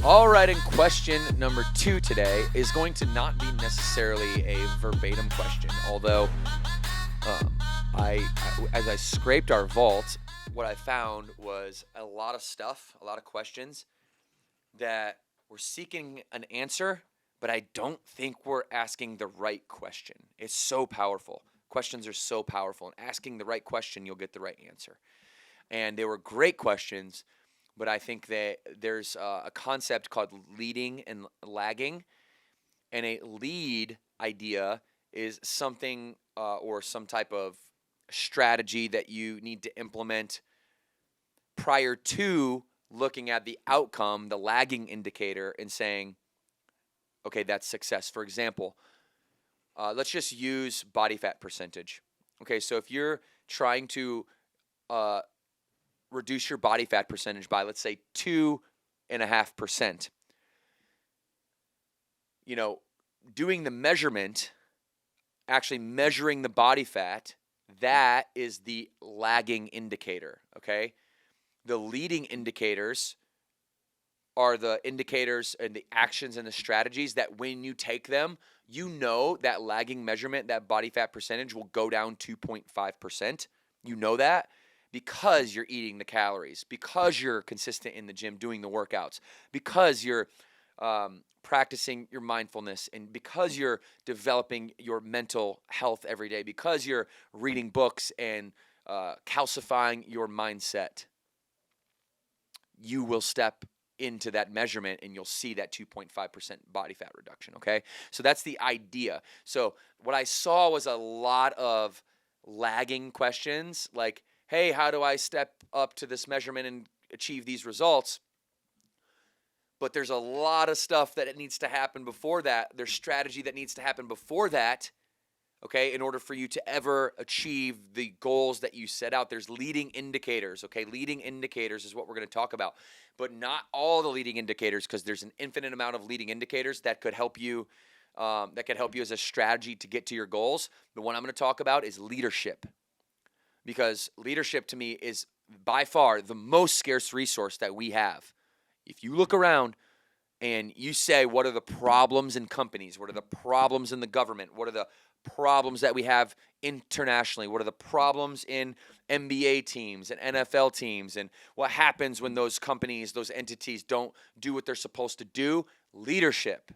All right, and question number 2 today is going to not be necessarily a verbatim question, although as I scraped our vault, what I found was a lot of stuff, a lot of questions that we're seeking an answer, but I don't think we're asking the right question. It's so powerful. Questions are so powerful, and asking the right question, you'll get the right answer. And they were great questions, but I think that there's a concept called leading and lagging. And a lead idea is something or some type of strategy that you need to implement prior to looking at the outcome, the lagging indicator, and saying, okay, that's success. For example, let's just use body fat percentage. Okay, so if you're trying to reduce your body fat percentage by, let's say, 2.5%, doing the measurement, actually measuring the body fat, that is the lagging indicator, okay? The leading indicators are the indicators and the actions and the strategies that when you take them, that lagging measurement, that body fat percentage will go down 2.5%. You know that because you're eating the calories, because you're consistent in the gym doing the workouts, because you're practicing your mindfulness, and because you're developing your mental health every day, because you're reading books and calcifying your mindset, you will step into that measurement and you'll see that 2.5% body fat reduction, okay? So that's the idea. So what I saw was a lot of lagging questions like, hey, how do I step up to this measurement and achieve these results? But there's a lot of stuff that it needs to happen before that. There's strategy that needs to happen before that, okay, in order for you to ever achieve the goals that you set out. There's leading indicators, okay? Leading indicators is what we're going to talk about, but not all the leading indicators, because there's an infinite amount of leading indicators that could help you as a strategy to get to your goals. The one I'm going to talk about is leadership, because leadership to me is by far the most scarce resource that we have. If you look around and you say, what are the problems in companies? What are the problems in the government? What are the problems that we have internationally? What are the problems in NBA teams and NFL teams? And what happens when those companies, those entities don't do what they're supposed to do? Leadership.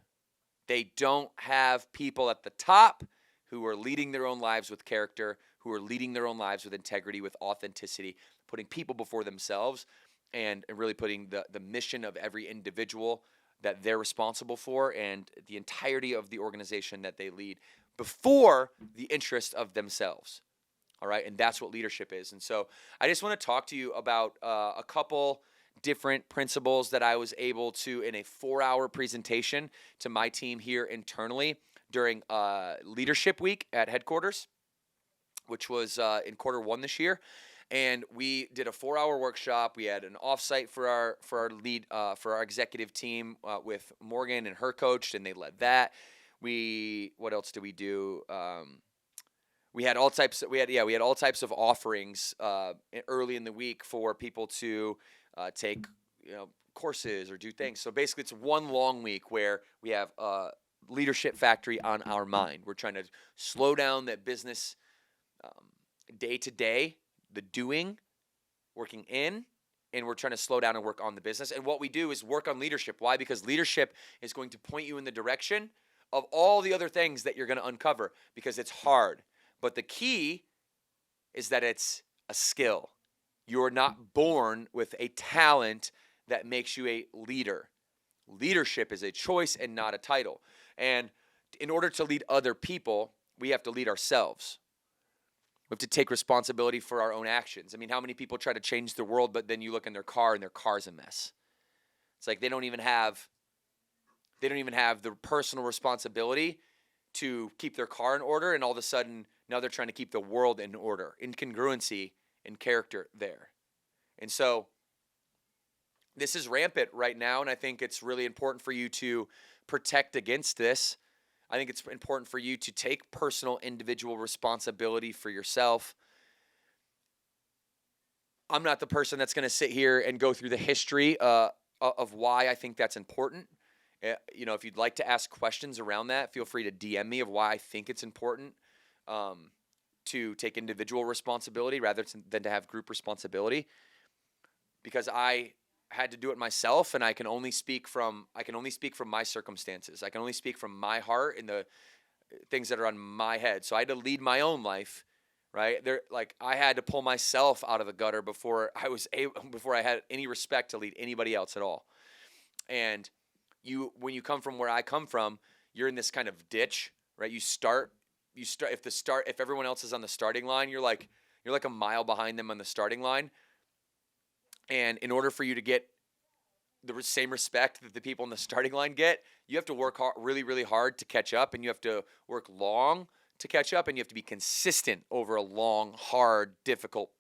They don't have people at the top who are leading their own lives with character, who are leading their own lives with integrity, with authenticity, putting people before themselves, and really putting the mission of every individual that they're responsible for and the entirety of the organization that they lead before the interest of themselves. All right, and that's what leadership is. And so I just want to talk to you about a couple different principles that I was able to, in a 4-hour presentation to my team here internally during Leadership Week at headquarters, which was in Q1 this year. And we did a 4-hour workshop. We had an offsite for our executive team with Morgan and her coach, and they led that. What else did we do? We had all types of offerings early in the week for people to take courses or do things. So basically, it's one long week where we have Leadership Factory on our mind. We're trying to slow down that business day to day, the doing, working in, and we're trying to slow down and work on the business. And what we do is work on leadership. Why? Because leadership is going to point you in the direction of all the other things that you're going to uncover, because it's hard. But the key is that it's a skill. You're not born with a talent that makes you a leader. Leadership is a choice and not a title. And in order to lead other people, we have to lead ourselves. We have to take responsibility for our own actions. I mean, how many people try to change the world, but then you look in their car and their car's a mess? It's like they don't even have the personal responsibility to keep their car in order, and all of a sudden now they're trying to keep the world in order. Incongruency in character there. And so this is rampant right now, and I think it's really important for you to protect against this. I think it's important for you to take personal, individual responsibility for yourself. I'm not the person that's going to sit here and go through the history of why I think that's important. If you'd like to ask questions around that, feel free to DM me of why I think it's important to take individual responsibility rather than to have group responsibility. Because I had to do it myself, and I can only speak from my circumstances. I can only speak from my heart and the things that are on my head. So I had to lead my own life, right? I had to pull myself out of the gutter before I had any respect to lead anybody else at all. And when you come from where I come from, you're in this kind of ditch, right? You start if everyone else is on the starting line, you're like a mile behind them on the starting line. And in order for you to get the same respect that the people in the starting line get, you have to work hard, really, really hard to catch up, and you have to work long to catch up, and you have to be consistent over a long, hard, difficult,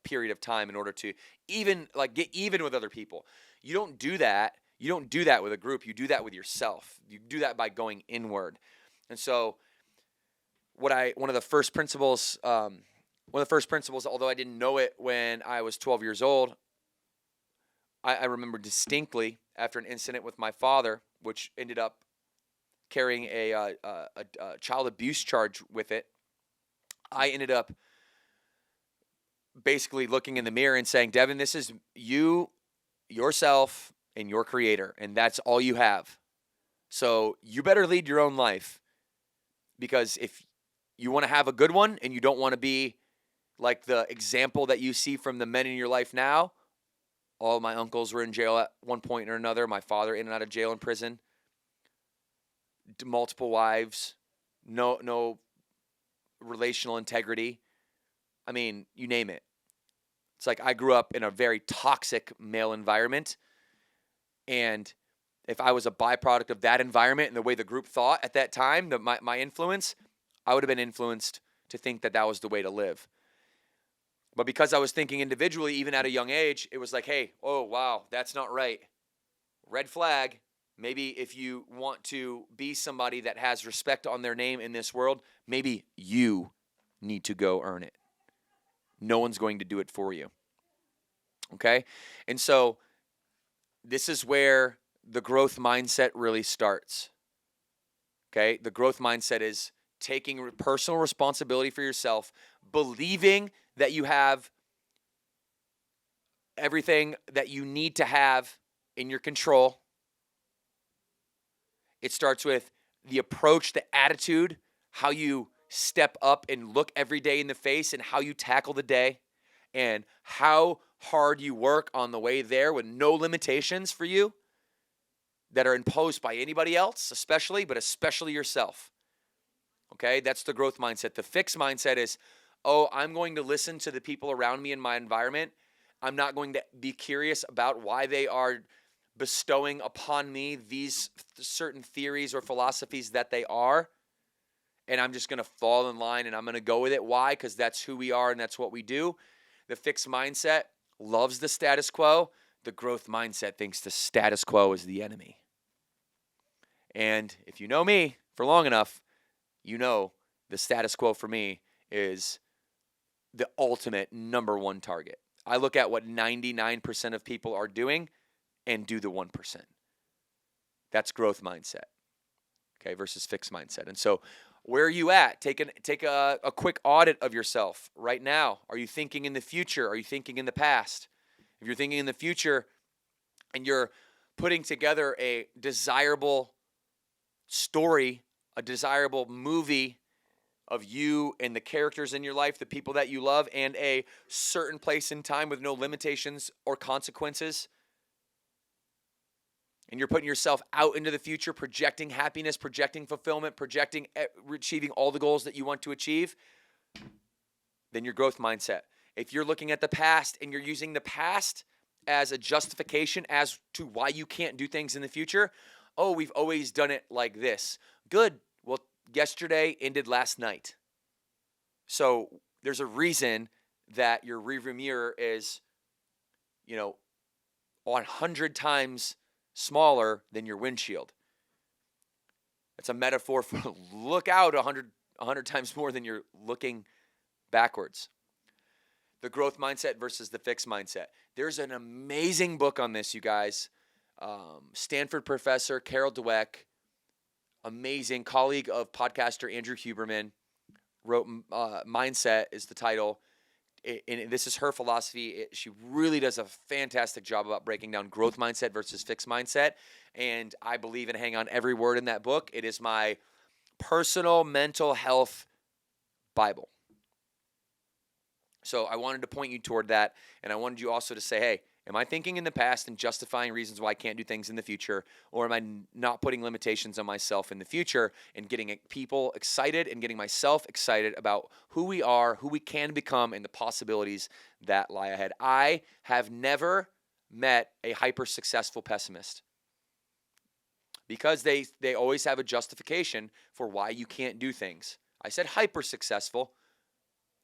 period of time in order to get even with other people. You don't do that. You don't do that with a group. You do that with yourself. You do that by going inward. And so, one of the first principles, although I didn't know it when I was 12 years old, I remember distinctly after an incident with my father, which ended up carrying a child abuse charge with it. I ended up basically looking in the mirror and saying, Devan, this is you, yourself, and your creator, and that's all you have. So you better lead your own life, because if you want to have a good one and you don't want to be like the example that you see from the men in your life now. All my uncles were in jail at one point or another. My father in and out of jail and prison. Multiple wives. No relational integrity. I mean, you name it. It's like I grew up in a very toxic male environment. And if I was a byproduct of that environment and the way the group thought at that time, my influence, I would have been influenced to think that was the way to live. But because I was thinking individually, even at a young age, it was like, hey, oh, wow, that's not right. Red flag. Maybe if you want to be somebody that has respect on their name in this world, maybe you need to go earn it. No one's going to do it for you. Okay? And so this is where the growth mindset really starts. Okay? The growth mindset is taking personal responsibility for yourself, believing that you have everything that you need to have in your control. It starts with the approach, the attitude, how you step up and look every day in the face, and how you tackle the day, and how hard you work on the way there with no limitations for you that are imposed by anybody else, but especially yourself. Okay, that's the growth mindset. The fixed mindset is, I'm going to listen to the people around me in my environment. I'm not going to be curious about why they are bestowing upon me these certain theories or philosophies that they are. And I'm just going to fall in line and I'm going to go with it. Why? Because that's who we are and that's what we do. The fixed mindset loves the status quo. The growth mindset thinks the status quo is the enemy. And if you know me for long enough, you know the status quo for me is the ultimate number one target. I look at what 99% of people are doing and do the 1%. That's growth mindset, okay, versus fixed mindset. And so where are you at? Take a quick audit of yourself right now. Are you thinking in the future? Are you thinking in the past? If you're thinking in the future and you're putting together a desirable story, a desirable movie of you and the characters in your life, the people that you love, and a certain place in time with no limitations or consequences, and you're putting yourself out into the future, projecting happiness, projecting fulfillment, projecting achieving all the goals that you want to achieve, then your growth mindset. If you're looking at the past and you're using the past as a justification as to why you can't do things in the future, we've always done it like this. Good. Well, yesterday ended last night. So there's a reason that your rearview mirror is, 100 times smaller than your windshield. It's a metaphor for look out 100 times more than you're looking backwards. The growth mindset versus the fixed mindset. There's an amazing book on this, you guys. Stanford professor Carol Dweck, amazing colleague of podcaster Andrew Huberman, wrote Mindset is the title. And this is her philosophy. She really does a fantastic job about breaking down growth mindset versus fixed mindset. And I believe and hang on every word in that book. It is my personal mental health Bible. So I wanted to point you toward that. And I wanted you also to say, hey, am I thinking in the past and justifying reasons why I can't do things in the future? Or am I not putting limitations on myself in the future and getting people excited and getting myself excited about who we are, who we can become, and the possibilities that lie ahead? I have never met a hyper-successful pessimist because they always have a justification for why you can't do things. I said hyper-successful,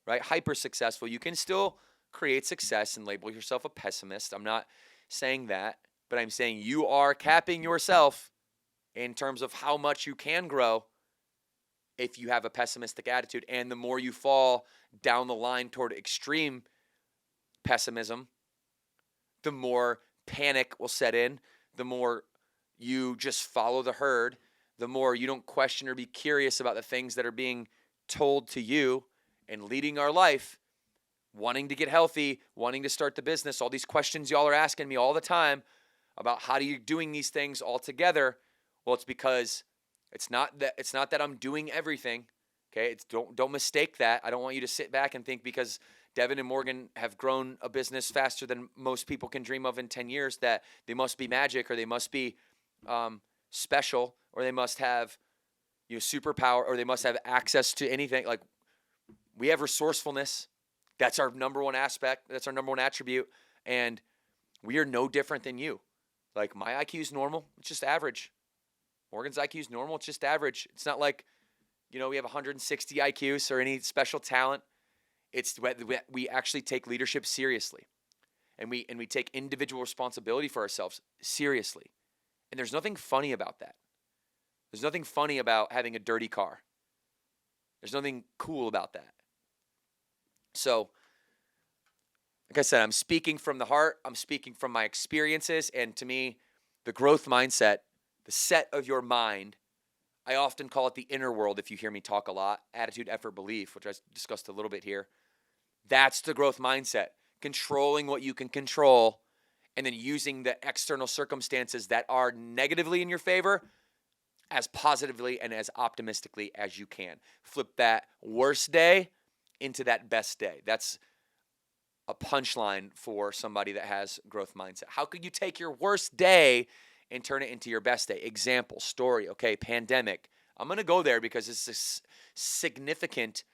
right? Hyper-successful. You can still create success and label yourself a pessimist. I'm not saying that, but I'm saying you are capping yourself in terms of how much you can grow if you have a pessimistic attitude. And the more you fall down the line toward extreme pessimism, the more panic will set in, the more you just follow the herd, the more you don't question or be curious about the things that are being told to you and leading our life. Wanting to get healthy, wanting to start the business, all these questions y'all are asking me all the time about how are you doing these things all together. Well, it's because it's not that I'm doing everything. Okay, don't mistake that. I don't want you to sit back and think because Devan and Morgan have grown a business faster than most people can dream of in 10 years that they must be magic or they must be special or they must have superpower or they must have access to anything. Like, we have resourcefulness. That's our number one aspect. That's our number one attribute. And we are no different than you. Like, my IQ is normal. It's just average. Morgan's IQ is normal. It's just average. It's not like, we have 160 IQs or any special talent. It's we actually take leadership seriously. And we take individual responsibility for ourselves seriously. And there's nothing funny about that. There's nothing funny about having a dirty car. There's nothing cool about that. So, like I said, I'm speaking from the heart. I'm speaking from my experiences. And to me, the growth mindset, the set of your mind, I often call it the inner world if you hear me talk a lot. Attitude, effort, belief, which I discussed a little bit here. That's the growth mindset. Controlling what you can control and then using the external circumstances that are negatively in your favor as positively and as optimistically as you can. Flip that worst day into that best day. That's a punchline for somebody that has growth mindset. How could you take your worst day and turn it into your best day? Example, story, okay, pandemic. I'm going to go there because it's a significant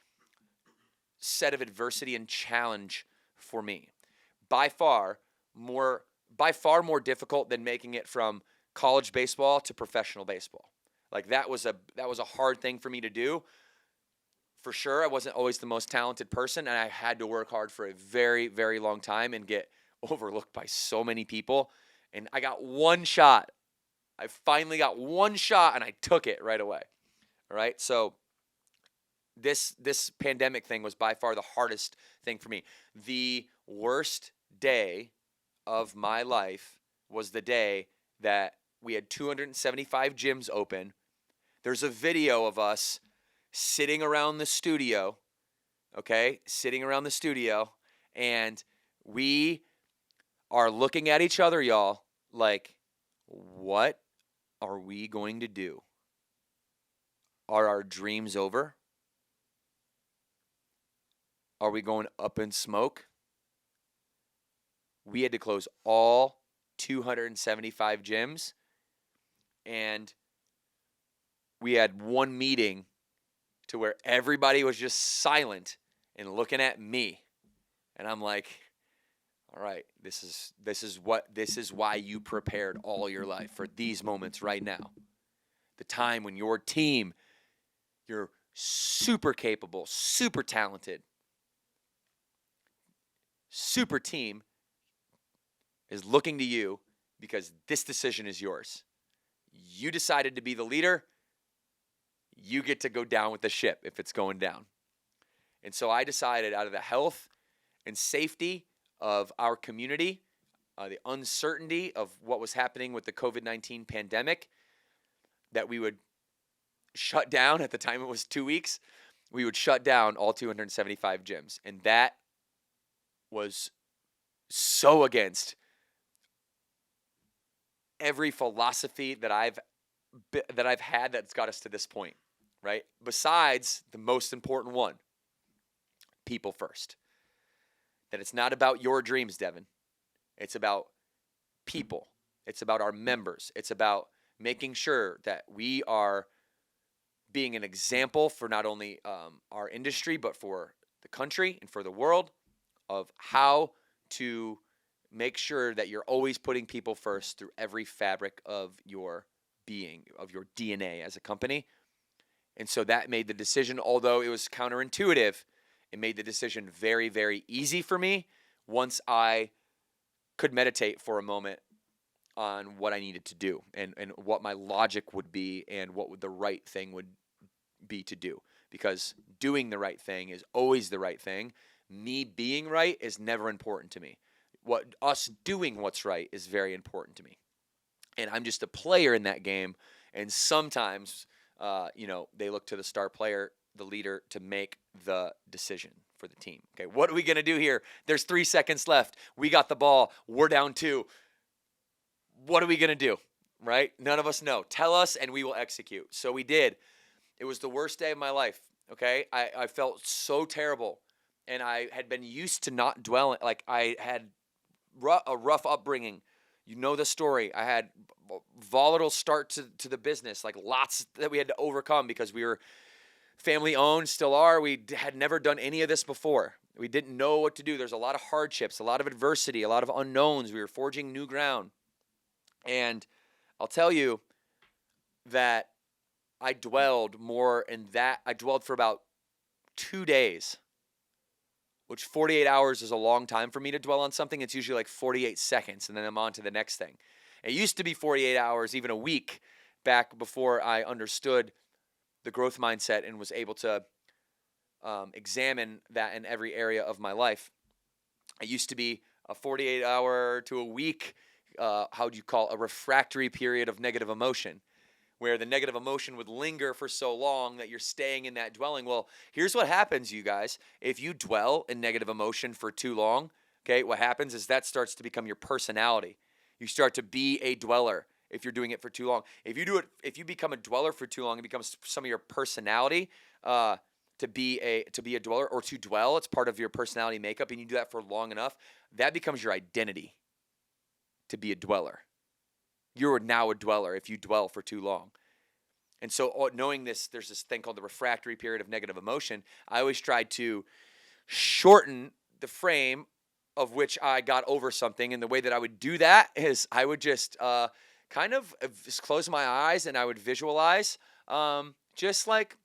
set of adversity and challenge for me. By far more difficult than making it from college baseball to professional baseball. Like, that was a hard thing for me to do. For sure, I wasn't always the most talented person, and I had to work hard for a very, very long time and get overlooked by so many people. And I got one shot. I finally got one shot, and I took it right away. All right? So this pandemic thing was by far the hardest thing for me. The worst day of my life was the day that we had 275 gyms open. There's a video of us sitting around the studio, and we are looking at each other, y'all, like, what are we going to do? Are our dreams over? Are we going up in smoke? We had to close all 275 gyms, and we had one meeting to where everybody was just silent and looking at me. And I'm like, all right, this is why you prepared all your life for these moments right now. The time when your team, you're super capable, super talented, super team is looking to you because this decision is yours. You decided to be the leader. You get to go down with the ship if it's going down. And so I decided, out of the health and safety of our community, the uncertainty of what was happening with the COVID-19 pandemic, that we would shut down. At the time it was 2 weeks, we would shut down all 275 gyms. And that was so against every philosophy that I've had that's got us to this point, right? Besides the most important one, people first. That it's not about your dreams, Devan. It's about people. It's about our members. It's about making sure that we are being an example for not only our industry, but for the country and for the world of how to make sure that you're always putting people first through every fabric of your being, of your DNA as a company. And so that made the decision, although it was counterintuitive, it made the decision very, very easy for me once I could meditate for a moment on what I needed to do and what my logic would be and what the right thing would be to do. Because doing the right thing is always the right thing. Me being right is never important to me. What us doing what's right is very important to me. And I'm just a player in that game. And sometimes, they look to the star player, the leader, to make the decision for the team. Okay, what are we going to do here? There's 3 seconds left. We got the ball. We're down 2. What are we going to do? Right? None of us know. Tell us and we will execute. So we did. It was the worst day of my life. Okay, I felt so terrible. And I had been used to not dwelling. Like, I had a rough upbringing. You know the story. I had volatile start to the business, like lots that we had to overcome because we were family owned, still are. We had never done any of this before. We didn't know what to do. There's a lot of hardships, a lot of adversity, a lot of unknowns. We were forging new ground. And I'll tell you that I dwelled more in that. I dwelled for about 2 days, which 48 hours is a long time for me to dwell on something. It's usually like 48 seconds, and then I'm on to the next thing. It used to be 48 hours, even a week, back before I understood the growth mindset and was able to examine that in every area of my life. It used to be a 48 hour to a week, how do you call a refractory period of negative emotion, where the negative emotion would linger for so long that you're staying in that dwelling. Well, here's what happens, you guys. If you dwell in negative emotion for too long, okay, what happens is that starts to become your personality. You start to be a dweller if you're doing it for too long. If you become a dweller for too long, it becomes some of your personality to be a dweller, or to dwell. It's part of your personality makeup, and you do that for long enough, that becomes your identity to be a dweller. You're now a dweller if you dwell for too long. And so knowing this, there's this thing called the refractory period of negative emotion. I always tried to shorten the frame of which I got over something. And the way that I would do that is I would just kind of just close my eyes and I would visualize just like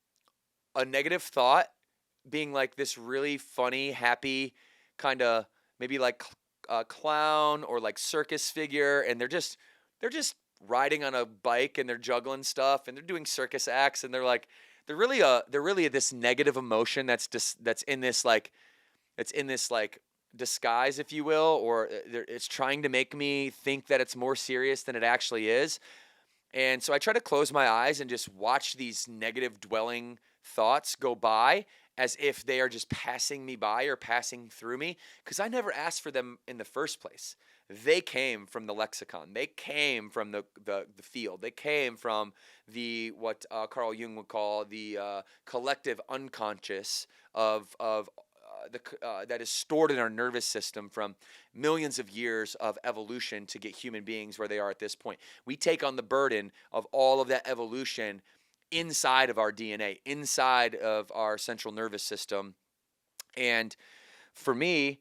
a negative thought being like this really funny, happy kind of maybe like a clown or like circus figure. And they're just riding on a bike and they're juggling stuff and they're doing circus acts. And they're really this negative emotion that's in this disguise, if you will, or it's trying to make me think that it's more serious than it actually is. And so I try to close my eyes and just watch these negative dwelling thoughts go by as if they are just passing me by or passing through me, because I never asked for them in the first place. They came from the lexicon. They came from the field. They came from what Carl Jung would call the collective unconscious that is stored in our nervous system from millions of years of evolution to get human beings where they are at this point. We take on the burden of all of that evolution inside of our DNA, inside of our central nervous system. And for me,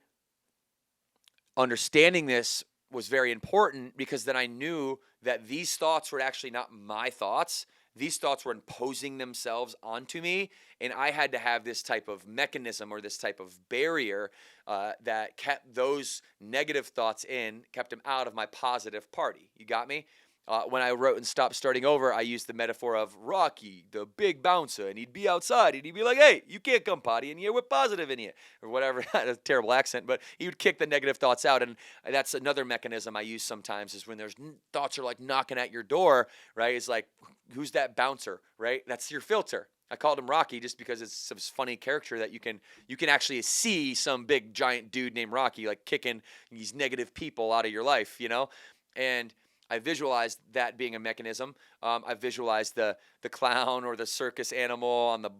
understanding this was very important, because then I knew that these thoughts were actually not my thoughts. These thoughts were imposing themselves onto me, and I had to have this type of mechanism or this type of barrier that kept those negative thoughts in, kept them out of my positive party. You got me? When I wrote and stopped starting over, I used the metaphor of Rocky, the big bouncer, and he'd be outside and he'd be like, "Hey, you can't come potty in here with positive in here," or whatever. A terrible accent, but he would kick the negative thoughts out, and that's another mechanism I use sometimes is when there's thoughts are like knocking at your door, right? It's like, who's that bouncer, right? That's your filter. I called him Rocky just because it's some funny character that you can actually see some big giant dude named Rocky like kicking these negative people out of your life, and I visualized that being a mechanism. I visualized the clown or the circus animal on the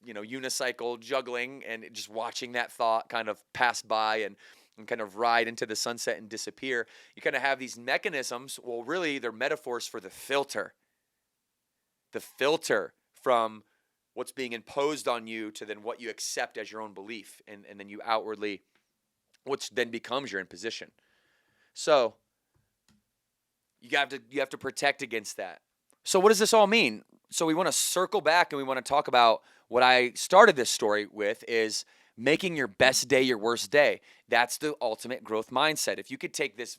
unicycle juggling, and just watching that thought kind of pass by and kind of ride into the sunset and disappear. You kind of have these mechanisms. Well, really, they're metaphors for the filter from what's being imposed on you to then what you accept as your own belief, and then you outwardly, which then becomes your imposition. So you have to protect against that. So what does this all mean? So we want to circle back and we want to talk about what I started this story with is making your best day your worst day. That's the ultimate growth mindset. If you could take this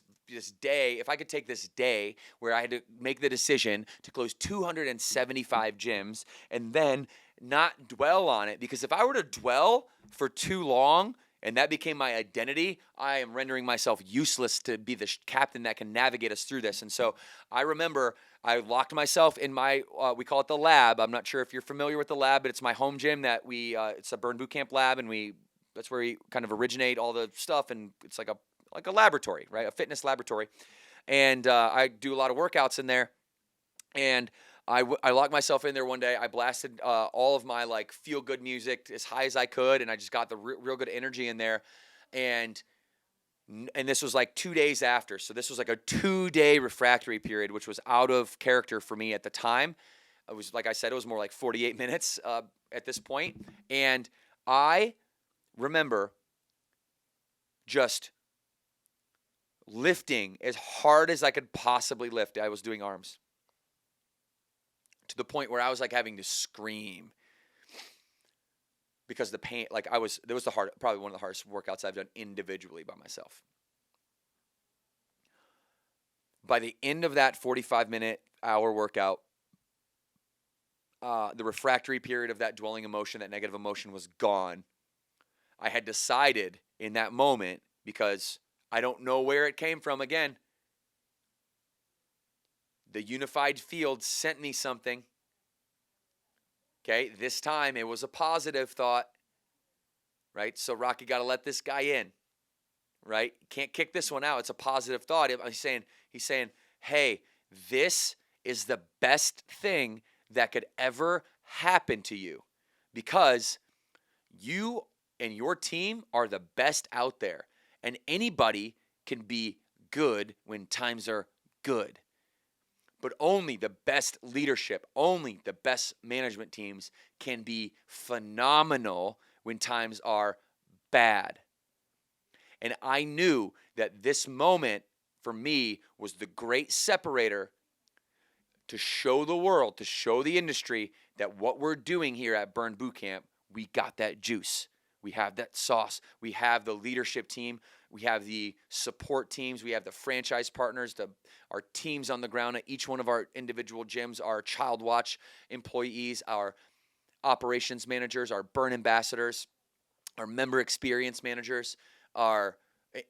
day, if I could take this day where I had to make the decision to close 275 gyms and then not dwell on it, because if I were to dwell for too long and that became my identity, I am rendering myself useless to be the captain that can navigate us through this. And so I remember I locked myself in my, we call it the lab. I'm not sure if you're familiar with the lab, but it's my home gym that it's a Burn Boot Camp lab, and that's where we kind of originate all the stuff, and it's like a laboratory, right? A fitness laboratory. And I do a lot of workouts in there. And I locked myself in there one day. I blasted all of my like feel good music as high as I could, and I just got the real good energy in there. And this was like 2 days after. So this was like a 2-day refractory period, which was out of character for me at the time. It was, like I said, it was more like 48 minutes at this point. And I remember just lifting as hard as I could possibly lift. I was doing arms to the point where I was like having to scream because the pain, like it was probably one of the hardest workouts I've done individually by myself. By the end of that 45-minute hour workout, the refractory period of that dwelling emotion, that negative emotion, was gone. I had decided in that moment, because I don't know where it came from again, the unified field sent me something. Okay, this time it was a positive thought, right? So Rocky got to let this guy in, right? Can't kick this one out. It's a positive thought. He's saying, hey, this is the best thing that could ever happen to you, because you and your team are the best out there, and anybody can be good when times are good. But only the best leadership, only the best management teams can be phenomenal when times are bad. And I knew that this moment for me was the great separator to show the world, to show the industry that what we're doing here at Burn Boot Camp, we got that juice. We have that sauce. We have the leadership team. We have the support teams. We have the franchise partners, our teams on the ground at each one of our individual gyms, our Child Watch employees, our operations managers, our Burn ambassadors, our member experience managers, our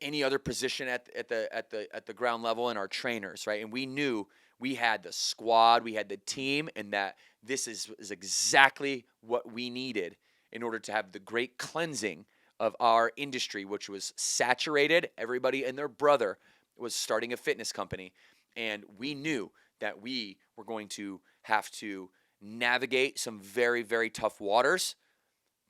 any other position at the ground level, and our trainers, right? And we knew we had the squad, we had the team, and that this is exactly what we needed in order to have the great cleansing of our industry, which was saturated. Everybody and their brother was starting a fitness company, and we knew that we were going to have to navigate some very, very tough waters,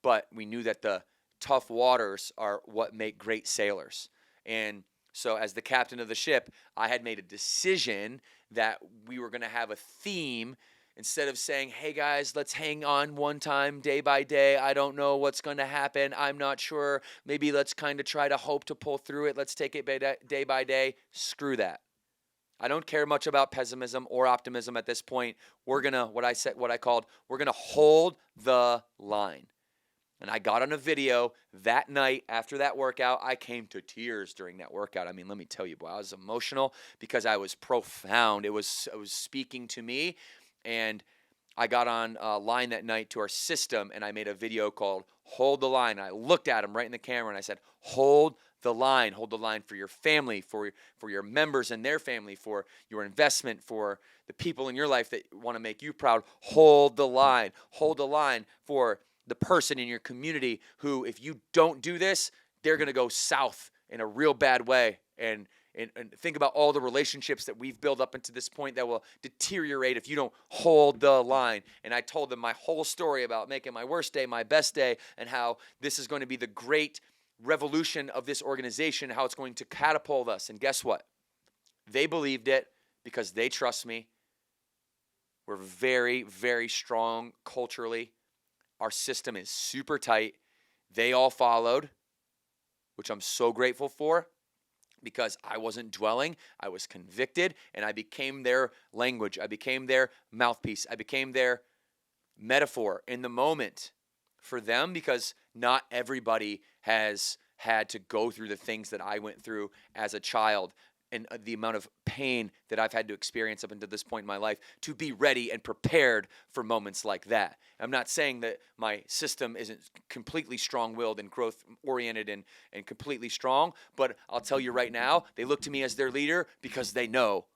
but we knew that the tough waters are what make great sailors. And so as the captain of the ship, I had made a decision that we were going to have a theme. Instead of saying, hey guys, let's hang on one time, day by day. I don't know what's going to happen. I'm not sure. Maybe let's kind of try to hope to pull through it. Let's take it day by day. Screw that. I don't care much about pessimism or optimism at this point. We're going to, we're going to hold the line. And I got on a video that night after that workout. I came to tears during that workout. I mean, let me tell you, boy, I was emotional because I was profound. It was speaking to me. And I got on line that night to our system, and I made a video called Hold the Line. I looked at him right in the camera, and I said, hold the line. Hold the line for your family, for your members and their family, for your investment, for the people in your life that want to make you proud. Hold the line. Hold the line for the person in your community who, if you don't do this, they're going to go south in a real bad way. And think about all the relationships that we've built up into this point that will deteriorate if you don't hold the line. And I told them my whole story about making my worst day my best day, and how this is going to be the great revolution of this organization, how it's going to catapult us. And guess what? They believed it because they trust me. We're very, very strong culturally. Our system is super tight. They all followed, which I'm so grateful for, because I wasn't dwelling. I was convicted, and I became their language. I became their mouthpiece. I became their metaphor in the moment for them, because not everybody has had to go through the things that I went through as a child, and the amount of pain that I've had to experience up until this point in my life to be ready and prepared for moments like that. I'm not saying that my system isn't completely strong-willed and growth-oriented and completely strong, but I'll tell you right now, they look to me as their leader because they know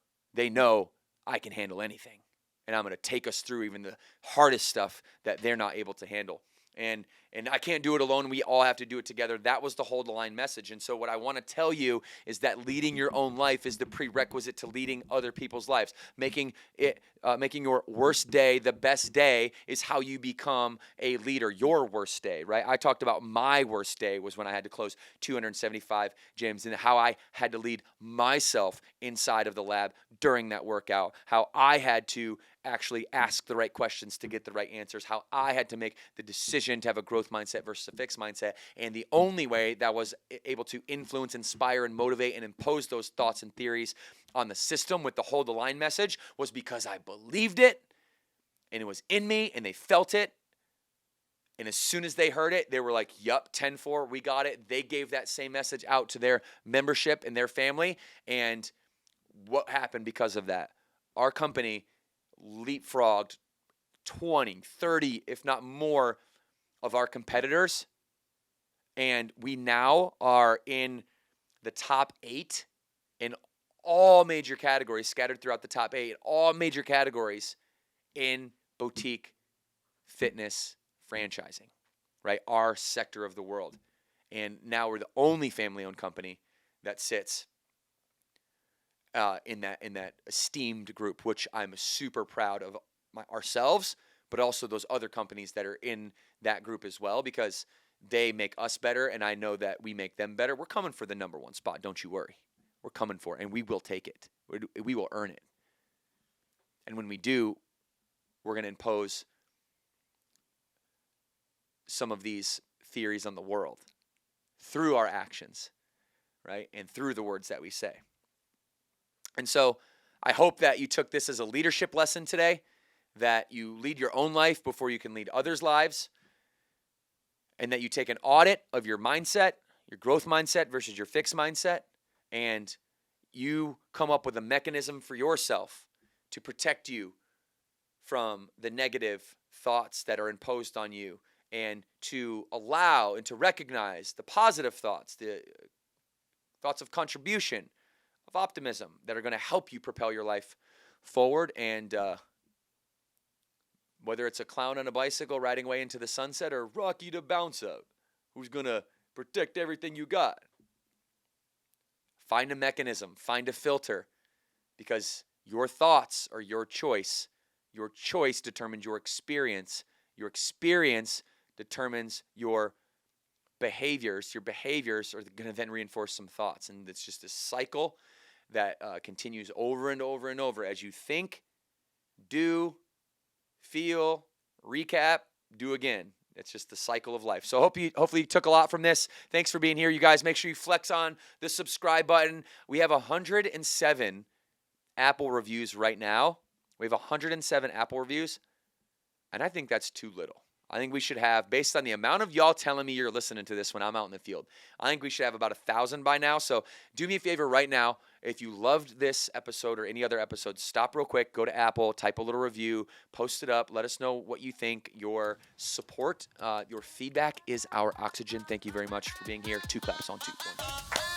I can handle anything. And I'm going to take us through even the hardest stuff that they're not able to handle. And I can't do it alone. We all have to do it together. That was the hold the line message. And so what I want to tell you is that leading your own life is the prerequisite to leading other people's lives. Making your worst day the best day is how you become a leader. Your worst day, right? I talked about my worst day was when I had to close 275 gyms, and how I had to lead myself inside of the lab during that workout. How I had to actually ask the right questions to get the right answers. How I had to make the decision to have a growth mindset versus a fixed mindset. And the only way that was able to influence, inspire, and motivate and impose those thoughts and theories on the system with the hold the line message was because I believed it, and it was in me, and they felt it. And as soon as they heard it, they were like, yup, 10-4, we got it. They gave that same message out to their membership and their family. And what happened because of that? Our company leapfrogged 20, 30, if not more, of our competitors. And we now are in the top 8 in all major categories, scattered throughout the top 8, all major categories in boutique fitness franchising, right? Our sector of the world. And now we're the only family-owned company that sits in that esteemed group, which I'm super proud of ourselves, but also those other companies that are in that group as well, because they make us better, and I know that we make them better. We're coming for the number 1 spot. Don't you worry. We're coming for it, and we will take it. We will earn it. And when we do, we're going to impose some of these theories on the world through our actions, right? And through the words that we say. And so I hope that you took this as a leadership lesson today, that you lead your own life before you can lead others' lives, and that you take an audit of your mindset, your growth mindset versus your fixed mindset, and you come up with a mechanism for yourself to protect you from the negative thoughts that are imposed on you, and to allow and to recognize the positive thoughts, the thoughts of contribution, of optimism that are going to help you propel your life forward. And whether it's a clown on a bicycle riding away into the sunset, or Rocky the Bouncer, who's going to protect everything you got, find a mechanism, find a filter, because your thoughts are your choice. Your choice determines your experience. Your experience determines your behaviors. Your behaviors are going to then reinforce some thoughts. And it's just a cycle that continues over and over and over as you think, do, feel, recap, do again. It's just the cycle of life. So hopefully you took a lot from this. Thanks for being here, you guys. Make sure you flex on the subscribe button. We have 107 Apple reviews right now. We have 107 Apple reviews, and I think that's too little. I think we should have, based on the amount of y'all telling me you're listening to this when I'm out in the field, I think we should have about 1,000 by now. So do me a favor right now. If you loved this episode or any other episode, stop real quick, go to Apple, type a little review, post it up. Let us know what you think. Your support, your feedback is our oxygen. Thank you very much for being here. 2 claps on 2. 1, 2.